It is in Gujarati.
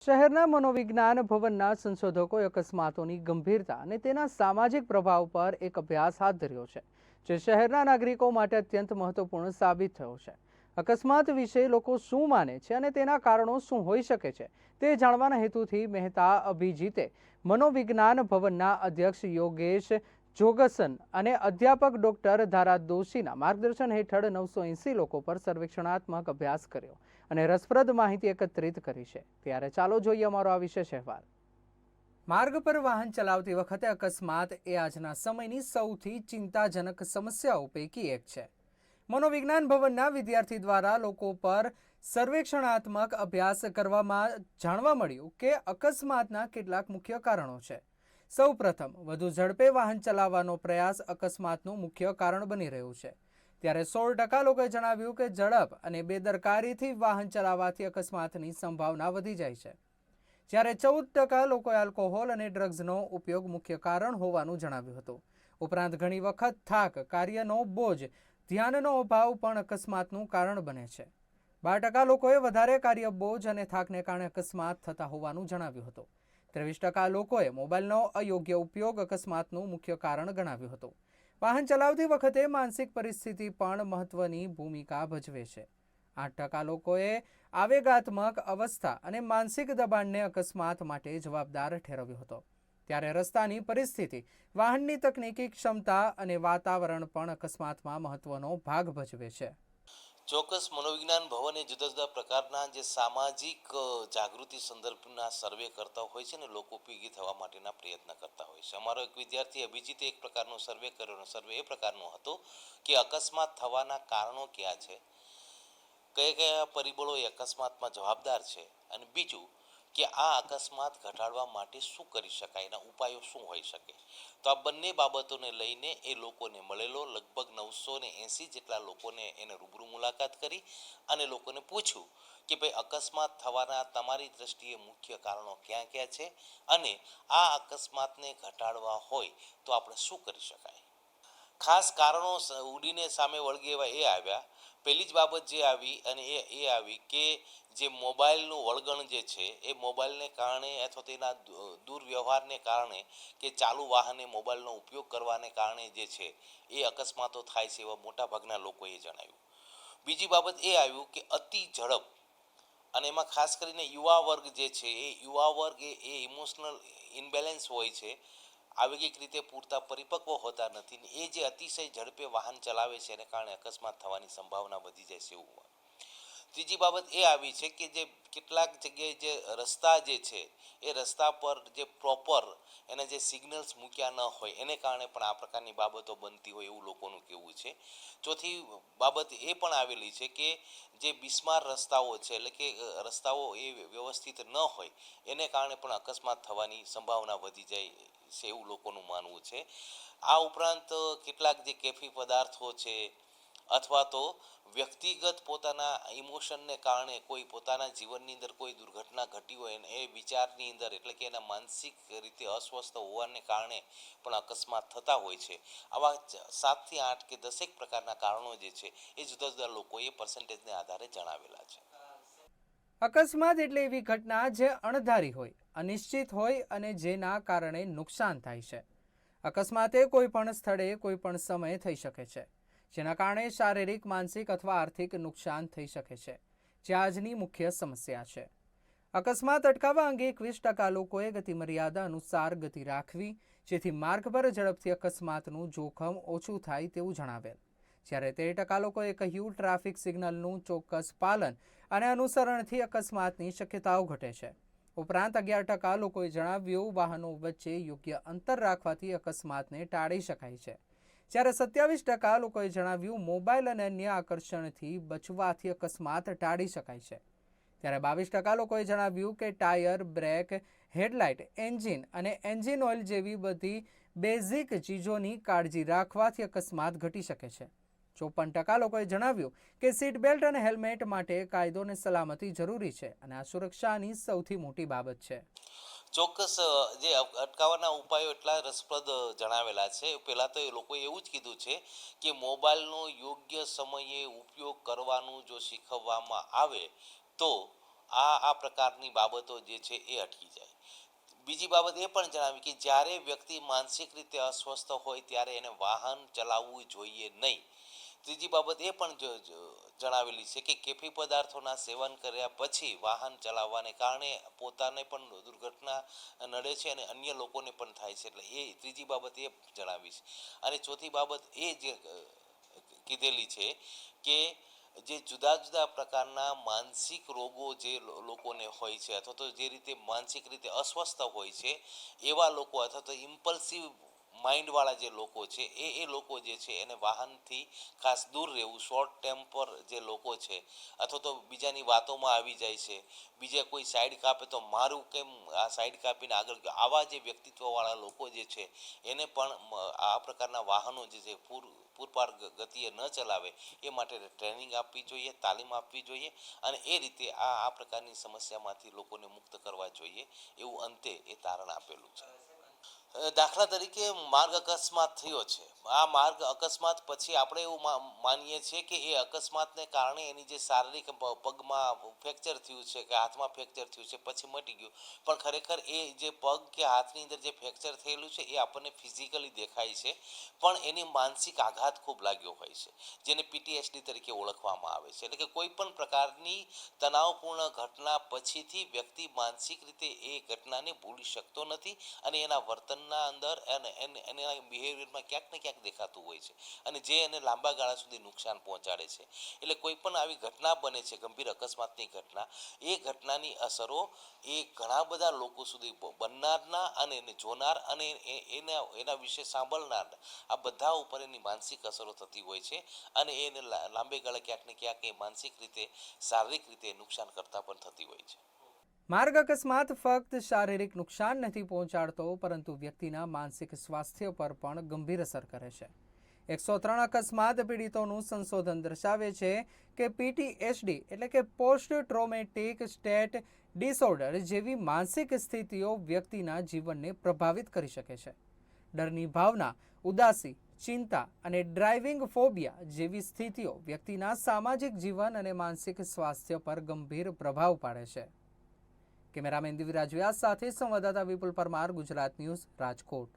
શહેરના મનોવિજ્ઞાન ભવનના સંશોધકોએ અકસ્માતોની ગંભીરતા અને તેના સામાજિક પ્રભાવ પર એક અભ્યાસ હાથ ધર્યો છે, જે શહેરના નાગરિકો માટે અત્યંત મહત્વપૂર્ણ સાબિત થયો છે. અકસ્માત વિશે લોકો શું માને છે અને તેના કારણો શું હોઈ શકે છે તે જાણવાના હેતુથી મહેતા અભિજીતે મનોવિજ્ઞાન ભવનના અધ્યક્ષ યોગેશ જોગસન અને અધ્યાપક ડોક્ટર ધારા દોશીના માર્ગદર્શન હેઠળ 980 લોકો પર સર્વેક્ષણાત્મક અભ્યાસ કર્યો અને રસપ્રદ માહિતી એકત્રિત કરી છે. ત્યારે ચાલો જોઈએ અમારો આ વિશેષ અહેવાલ. માર્ગ પર વાહન ચલાવતી વખતે અકસ્માત એ આજના સમયની સૌથી ચિંતાજનક સમસ્યાઓ પૈકી એક છે. મનોવિજ્ઞાન ભવનના વિદ્યાર્થી દ્વારા લોકો પર સર્વેક્ષણાત્મક અભ્યાસ કરવામાં જાણવા મળ્યું કે અકસ્માતના કેટલાક મુખ્ય કારણો છે. સૌપ્રથમ, વધુ ઝડપે વાહન ચલાવવાનો પ્રયાસ અકસ્માતનું મુખ્ય કારણ બની રહ્યું છે. ત્યારે 16% લોકોએ જણાવ્યું કે ઝડપ અને બેદરકારીથી વાહન ચલાવવાથી અકસ્માતની સંભાવના વધી જાય છે. જ્યારે 14% લોકોએ આલ્કોહોલ અને ડ્રગ્સનો ઉપયોગ મુખ્ય કારણ હોવાનું જણાવ્યું હતું. ઉપરાંત ઘણી વખત થાક, કાર્યનો બોજ, ધ્યાનનો અભાવ પણ અકસ્માતનું કારણ બને છે. 12% લોકોએ વધારે કાર્ય બોજ અને થાકને કારણે અકસ્માત થતા હોવાનું જણાવ્યું હતું. 23% લોકોએ મોબાઈલનો અયોગ્ય ઉપયોગ અકસ્માતનું મુખ્ય કારણ ગણાવ્યું હતું. વાહન ચલાવતી વખતે માનસિક પરિસ્થિતિ પણ મહત્વની ભૂમિકા ભજવે છે. 8% લોકોએ આવેગાત્મક અવસ્થા અને માનસિક દબાણને અકસ્માત માટે જવાબદાર ઠેરવ્યો હતો. ત્યારે રસ્તાની પરિસ્થિતિ, વાહનની તકનીકી ક્ષમતા અને વાતાવરણ પણ અકસ્માતમાં મહત્વનો ભાગ ભજવે છે. ચોક્કસ મનોવિજ્ઞાન ભવન એ જુદા જુદા પ્રકારના જે સામાજિક જાગૃતિ સંદર્ભના સર્વે કરતા હોય છે ને લોકો ઉપયોગી થવા માટેના પ્રયત્ન કરતા હોય છે. અમારો એક વિદ્યાર્થી અભિજીતે એક પ્રકારનો સર્વે કર્યો. સર્વે એ પ્રકારનો હતો કે અકસ્માત થવાના કારણો ક્યાં છે, કયા કયા પરિબળો એ અકસ્માતમાં જવાબદાર છે, અને બીજું કે આ અકસ્માત ઘટાડવા માટે શું કરી શકાય, એના ઉપાયો શું હોઈ શકે. તો આ બંને બાબતોને લઈને એ લોકોને મળેલો લગભગ 980 જેટલા લોકોને એને રૂબરૂ મુલાકાત કરી અને લોકોને પૂછ્યું કે ભાઈ અકસ્માત થવાના તમારી દ્રષ્ટિએ મુખ્ય કારણો ક્યાં ક્યાં છે અને આ અકસ્માતને ઘટાડવા હોય તો આપણે શું કરી શકાય. ખાસ કારણો ઉડીને સામે વળગે એવા એ આવ્યા. પહેલી જ બાબત જે આવી અને એ આવી કે જે મોબાઈલનું વળગણ જે છે એ મોબાઈલને કારણે અથવા તેના દુર્વ્યવહારને કારણે કે ચાલુ વાહને મોબાઈલનો ઉપયોગ કરવાને કારણે જે છે એ અકસ્માતો થાય છે એવા મોટાભાગના લોકોએ જણાવ્યું. બીજી બાબત એ આવ્યું કે અતિ ઝડપ, અને એમાં ખાસ કરીને યુવા વર્ગ જે છે એ યુવા વર્ગ એ ઇમોશનલ ઇમ્બેલેન્સ હોય છે, આવેગિક રીતે પૂરતા પરિપક્વ હોતા નથી ને એ જે અતિશય ઝડપે વાહન ચલાવે છે એને કારણે અકસ્માત થવાની સંભાવના વધી જાય છે એવું. ત્રીજી બાબત એ આવી છે કે જે કેટલાક જગ્યાએ જે રસ્તા જે છે એ રસ્તા પર જે પ્રોપર એને જે સિગ્નલ્સ મૂક્યા ન હોય એને કારણે પણ આ પ્રકારની બાબતો બનતી હોય એવું લોકોનું કહેવું છે. ચોથી બાબત એ પણ આવેલી છે કે જે બિસ્માર રસ્તાઓ છે, એટલે કે રસ્તાઓ એ વ્યવસ્થિત ન હોય એને કારણે પણ અકસ્માત થવાની સંભાવના વધી જાય છે એવું લોકોનું માનવું છે. આ ઉપરાંત કેટલાક જે કેફી પદાર્થો છે અથવા તો વ્યક્તિગત પોતાના ઇમોશનને કારણે કોઈ પોતાના જીવનની અંદર કોઈ દુર્ઘટના ઘટી હોય અને એ વિચારની અંદર એટલે કે એના માનસિક રીતે અસ્વસ્થ હોવાને કારણે પણ અકસ્માત થતા હોય છે. આવા 7 થી 8 કે 10 પ્રકારના કારણો જે છે એ જુદા જુદા લોકોએ પર્સન્ટેજને આધારે જણાવેલા છે. અકસ્માત એટલે એવી ઘટના જે અણધારી હોય, અનિશ્ચિત હોય અને જેના કારણે નુકસાન થાય છે. અકસ્માતે કોઈ પણ સ્થળે કોઈ પણ સમયે થઈ શકે છે, જેના કારણે શારીરિક, માનસિક અથવા આર્થિક નુકસાન થઈ શકે છે, જે આજની મુખ્ય સમસ્યા છે. અકસ્માત અટકાવવા અંગે 21% લોકોએ ગતિ મર્યાદા અનુસાર ગતિ રાખવી, જેથી માર્ગ પર ઝડપથી અકસ્માતનું જોખમ ઓછું થાય તેવું જણાવેલ. જ્યારે 13% લોકોએ કહ્યું ટ્રાફિક સિગ્નલનું ચોક્કસ પાલન અને અનુસરણથી અકસ્માતની શક્યતાઓ ઘટે છે. ઉપરાંત 11% લોકોએ જણાવ્યું વાહનો વચ્ચે યોગ્ય અંતર રાખવાથી અકસ્માતને ટાળી શકાય છે. જ્યારે 27% લોકોએ જણાવ્યું મોબાઈલ અને અન્ય આકર્ષણથી બચવાથી અકસ્માત ટાળી શકાય છે. ત્યારે 22% લોકોએ જણાવ્યું કે ટાયર, બ્રેક, હેડલાઇટ, એન્જિન અને એન્જિન ઓઇલ જેવી બધી બેઝિક ચીજોની કાળજી રાખવાથી અકસ્માત ઘટી શકે છે. 54% લોકોએ જણાવ્યું કે સીટ બેલ્ટ અને હેલ્મેટ માટે કાયદો અને સલામતી જરૂરી છે અને આ સુરક્ષાની સૌથી મોટી બાબત છે. ચોક્કસ જે અટકાવવાના ઉપાયો એટલા રસપ્રદ જણાવેલા છે. પહેલાં તો એ લોકોએ એવું જ કીધું છે કે મોબાઈલનો યોગ્ય સમયે ઉપયોગ કરવાનું જો શીખવવામાં આવે તો આ પ્રકારની બાબતો જે છે એ અટકી જાય. બીજી બાબત એ પણ જણાવી કે જ્યારે વ્યક્તિ માનસિક રીતે અસ્વસ્થ હોય ત્યારે એને વાહન ચલાવવું જોઈએ નહીં. ત્રીજી બાબત એ પણ જણાવેલી છે કે કેફી પદાર્થોના સેવન કર્યા પછી વાહન ચલાવવાને કારણે પોતાને પણ દુર્ઘટના નડે છે અને અન્ય લોકોને પણ થાય છે. એટલે એ ત્રીજી બાબત એ જણાવી છે. અને ચોથી બાબત એ જે કીધેલી છે કે જે જુદા જુદા પ્રકારના માનસિક રોગો જે લોકોને હોય છે અથવા તો જે રીતે માનસિક રીતે અસ્વસ્થ હોય છે એવા લોકો અથવા તો ઇમ્પલ્સિવ માઇન્ડવાળા જે લોકો છે એ લોકો જે છે એને વાહનથી ખાસ દૂર રહેવું. શોર્ટ ટેમ્પર જે લોકો છે અથવા તો બીજાની વાતોમાં આવી જાય છે, બીજા કોઈ સાઈડ કાપે તો મારું કેમ આ સાઈડ કાપીને આગળ ગયો, આવા જે વ્યક્તિત્વવાળા લોકો જે છે એને પણ આ પ્રકારના વાહનો જે છે પૂરપાર ગતિએ ન ચલાવે એ માટે ટ્રેનિંગ આપવી જોઈએ, તાલીમ આપવી જોઈએ અને એ રીતે આ પ્રકારની સમસ્યામાંથી લોકોને મુક્ત કરવા જોઈએ એવું અંતે એ તારણ આપેલું છે. દાખલા તરીકે માર્ગ અકસ્માત થયો છે. આ માર્ગ અકસ્માત પછી આપણે એવું માનીએ છીએ કે એ અકસ્માતને કારણે એની જે શારીરિક પગમાં ફ્રેક્ચર થયું છે કે હાથમાં ફ્રેક્ચર થયું છે પછી મટી ગયું, પણ ખરેખર એ જે પગ કે હાથની અંદર જે ફ્રેક્ચર થયેલું છે એ આપણને ફિઝિકલી દેખાય છે, પણ એની માનસિક આઘાત ખૂબ લાગ્યો હોય છે જેને પીટીએસડી તરીકે ઓળખવામાં આવે છે. એટલે કે કોઈ પણ પ્રકારની તણાવપૂર્ણ ઘટના પછીથી વ્યક્તિ માનસિક રીતે એ ઘટનાને ભૂલી શકતો નથી અને એના વર્તનના અંદર એના બિહેવિયરમાં ક્યાંક ને ક્યાંક દેખાતું હોય છે અને જે એને લાંબા ગાળા સુધી નુકસાન પહોંચાડે છે. એટલે કોઈ પણ આવી ઘટના બને છે, ગંભીર અકસ્માતની ઘટના, એ ઘટનાની અસરો એ ઘણા બધા લોકો સુધી બનનારના અને એને જોનાર અને એના વિશે સાંભળનાર આ બધા ઉપર એની માનસિક અસરો થતી હોય છે અને એને લાંબે ગાળે ક્યાંક ને ક્યાંક એ માનસિક રીતે શારીરિક રીતે નુકસાન કરતા પણ થતી હોય છે. માર્ગ અકસ્માત ફક્ત શારીરિક નુકસાન નથી પહોંચાડતો, પરંતુ વ્યક્તિના માનસિક સ્વાસ્થ્ય પર પણ ગંભીર અસર કરે છે. 103 અકસ્માત પીડિતોનું સંશોધન દર્શાવે છે કે પીટીએસડી એટલે કે પોસ્ટ ટ્રોમેટિક સ્ટેટ ડિસઓર્ડર જેવી માનસિક સ્થિતિઓ વ્યક્તિના જીવનને પ્રભાવિત કરી શકે છે. ડરની ભાવના, ઉદાસી, ચિંતા અને ડ્રાઇવિંગ ફોબિયા જેવી સ્થિતિઓ વ્યક્તિના સામાજિક જીવન અને માનસિક સ્વાસ્થ્ય પર ગંભીર પ્રભાવ પાડે છે. કેમેરામેન દિવ્યરાજ વ્યાસ સાથે સંવાદદાતા વિપુલ પરમાર, ગુજરાત ન્યૂઝ, રાજકોટ.